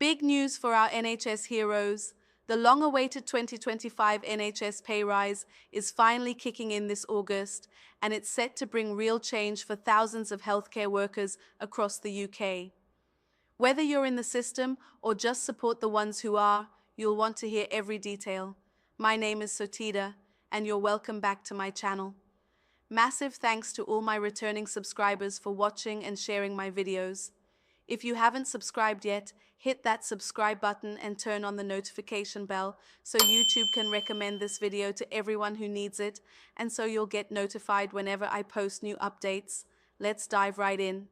Big news for our NHS heroes. The long-awaited 2025 NHS pay rise is finally kicking in this August, and it's set to bring real change for thousands of healthcare workers across the UK. Whether you're in the system or just support the ones who are, you'll want to hear every detail. My name is Sotida, and you're welcome back to my channel. Massive thanks to all my returning subscribers for watching and sharing my videos. If you haven't subscribed yet, hit that subscribe button and turn on the notification bell so YouTube can recommend this video to everyone who needs it, and so you'll get notified whenever I post new updates. Let's dive right in.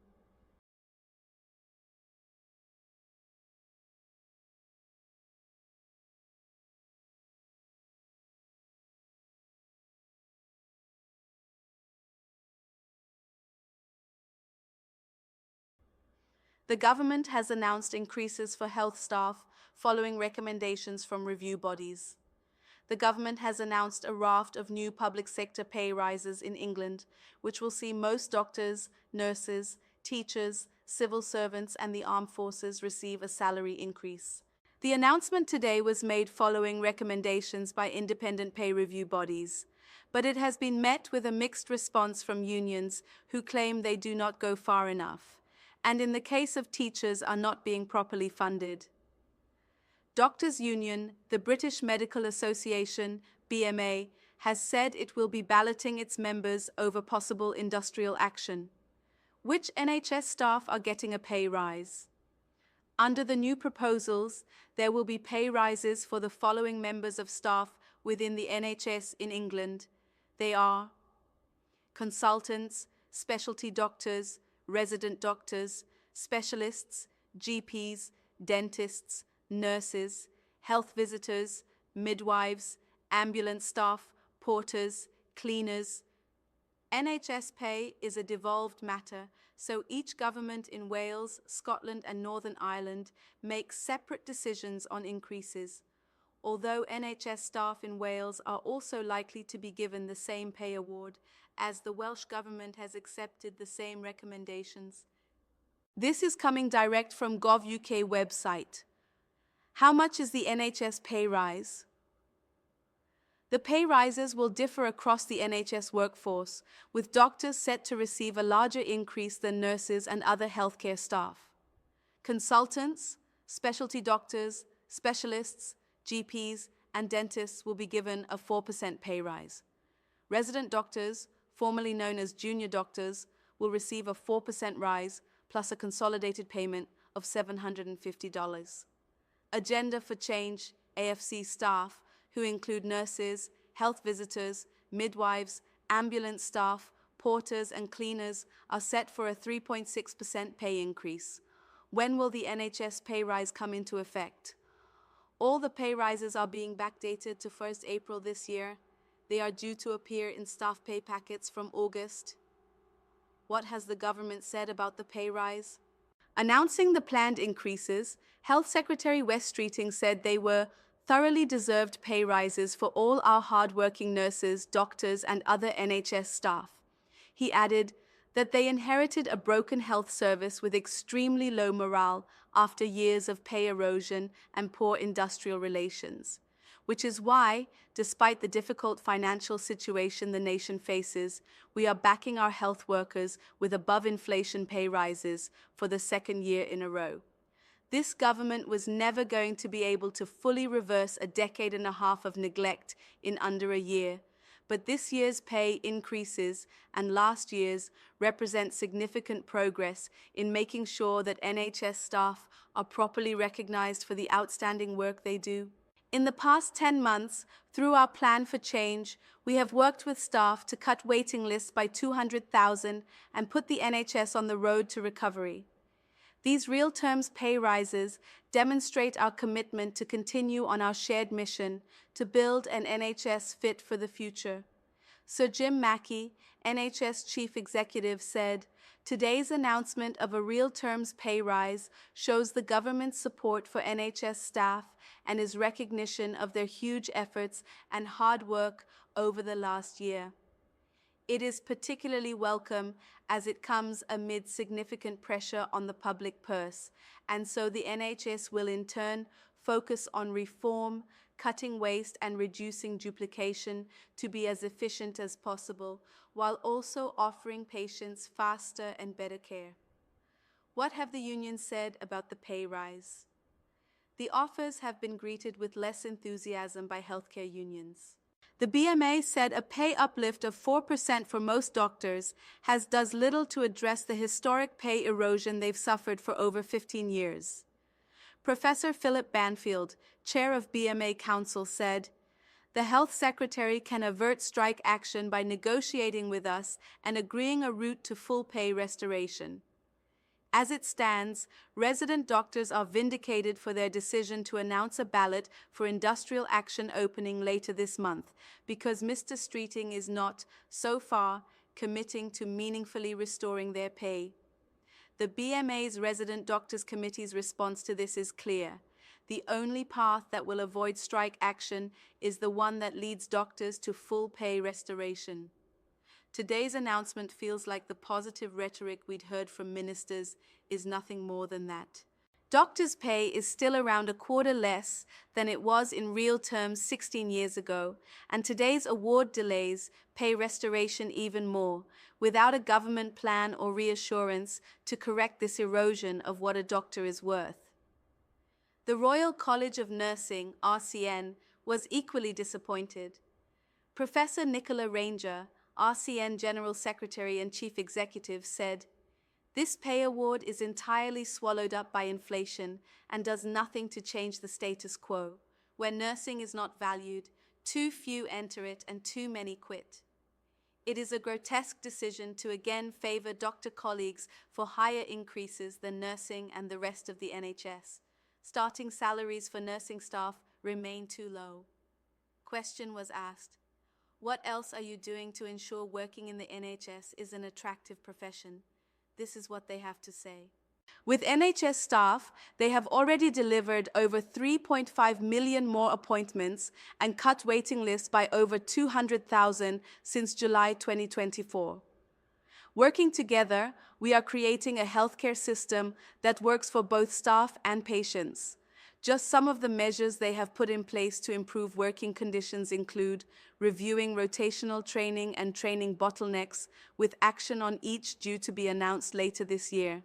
The government has announced increases for health staff following recommendations from review bodies. The government has announced a raft of new public sector pay rises in England, which will see most doctors, nurses, teachers, civil servants, and the armed forces receive a salary increase. The announcement today was made following recommendations by independent pay review bodies, but it has been met with a mixed response from unions who claim they do not go far enough, and in the case of teachers are not being properly funded. Doctors' Union, the British Medical Association, BMA, has said it will be balloting its members over possible industrial action. Which NHS staff are getting a pay rise? Under the new proposals, there will be pay rises for the following members of staff within the NHS in England. They are consultants, specialty doctors, resident doctors, specialists, GPs, dentists, nurses, health visitors, midwives, ambulance staff, porters, cleaners. NHS pay is a devolved matter, so each government in Wales, Scotland, and Northern Ireland makes separate decisions on increases. Although NHS staff in Wales are also likely to be given the same pay award, as the Welsh Government has accepted the same recommendations. This is coming direct from Gov.uk website. How much is the NHS pay rise? The pay rises will differ across the NHS workforce, with doctors set to receive a larger increase than nurses and other healthcare staff. Consultants, specialty doctors, specialists, GPs, and dentists will be given a 4% pay rise. Resident doctors, formerly known as junior doctors, will receive a 4% rise plus a consolidated payment of $750. Agenda for Change AFC staff, who include nurses, health visitors, midwives, ambulance staff, porters, and cleaners, are set for a 3.6% pay increase. When will the NHS pay rise come into effect? All the pay rises are being backdated to 1st April this year. They are due to appear in staff pay packets from August. What has the government said about the pay rise? Announcing the planned increases, Health Secretary Wes Streeting said they were thoroughly deserved pay rises for all our hard-working nurses, doctors, and other NHS staff. He added that they inherited a broken health service with extremely low morale after years of pay erosion and poor industrial relations, which is why, despite the difficult financial situation the nation faces, we are backing our health workers with above-inflation pay rises for the second year in a row. This government was never going to be able to fully reverse a decade and a half of neglect in under a year, but this year's pay increases and last year's represent significant progress in making sure that NHS staff are properly recognized for the outstanding work they do. In the past 10 months, through our plan for change, we have worked with staff to cut waiting lists by 200,000 and put the NHS on the road to recovery. These real terms pay rises demonstrate our commitment to continue on our shared mission to build an NHS fit for the future. Sir Jim Mackey, NHS Chief Executive, said, "Today's announcement of a real terms pay rise shows the government's support for NHS staff and is recognition of their huge efforts and hard work over the last year. It is particularly welcome as it comes amid significant pressure on the public purse, and so the NHS will in turn focus on reform, cutting waste and reducing duplication to be as efficient as possible, while also offering patients faster and better care. What have the unions said about the pay rise? The offers have been greeted with less enthusiasm by healthcare unions. The BMA said a pay uplift of 4% for most doctors does little to address the historic pay erosion they've suffered for over 15 years. Professor Philip Banfield, chair of BMA Council, said, "The health secretary can avert strike action by negotiating with us and agreeing a route to full pay restoration. As it stands, resident doctors are vindicated for their decision to announce a ballot for industrial action opening later this month, because Mr. Streeting is not, so far, committing to meaningfully restoring their pay." The BMA's Resident Doctors Committee's response to this is clear. The only path that will avoid strike action is the one that leads doctors to full pay restoration. Today's announcement feels like the positive rhetoric we'd heard from ministers is nothing more than that. Doctors' pay is still around a quarter less than it was in real terms 16 years ago, and today's award delays pay restoration even more, without a government plan or reassurance to correct this erosion of what a doctor is worth. The Royal College of Nursing, RCN, was equally disappointed. Professor Nicola Ranger, RCN General Secretary and Chief Executive, said, "This pay award is entirely swallowed up by inflation and does nothing to change the status quo. Where nursing is not valued, too few enter it and too many quit. It is a grotesque decision to again favor doctor colleagues for higher increases than nursing and the rest of the NHS. Starting salaries for nursing staff remain too low." Question was asked, "What else are you doing to ensure working in the NHS is an attractive profession?" This is what they have to say. With NHS staff, they have already delivered over 3.5 million more appointments and cut waiting lists by over 200,000 since July 2024. Working together, we are creating a healthcare system that works for both staff and patients. Just some of the measures they have put in place to improve working conditions include reviewing rotational training and training bottlenecks, with action on each due to be announced later this year.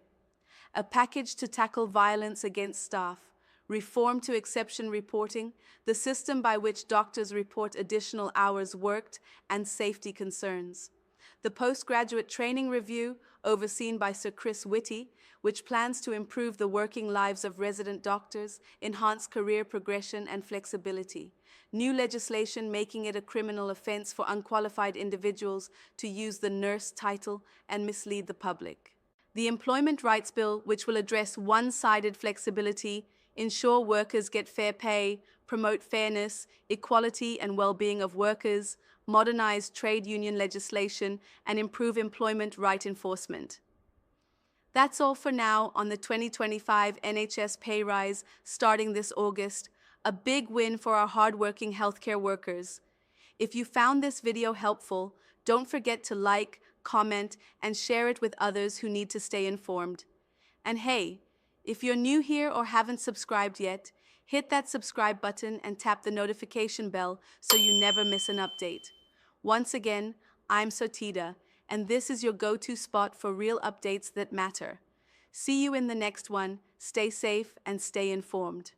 A package to tackle violence against staff, reform to exception reporting, the system by which doctors report additional hours worked, and safety concerns. The postgraduate training review, overseen by Sir Chris Whitty, which plans to improve the working lives of resident doctors, enhance career progression and flexibility. New legislation making it a criminal offense for unqualified individuals to use the nurse title and mislead the public. The Employment Rights Bill, which will address one-sided flexibility, ensure workers get fair pay, promote fairness, equality and well-being of workers, modernize trade union legislation, and improve employment right enforcement. That's all for now on the 2025 NHS pay rise starting this August, a big win for our hardworking healthcare workers. If you found this video helpful, don't forget to like, comment, and share it with others who need to stay informed. And hey, if you're new here or haven't subscribed yet, hit that subscribe button and tap the notification bell so you never miss an update. Once again, I'm Sotida, and this is your go-to spot for real updates that matter. See you in the next one. Stay safe and stay informed.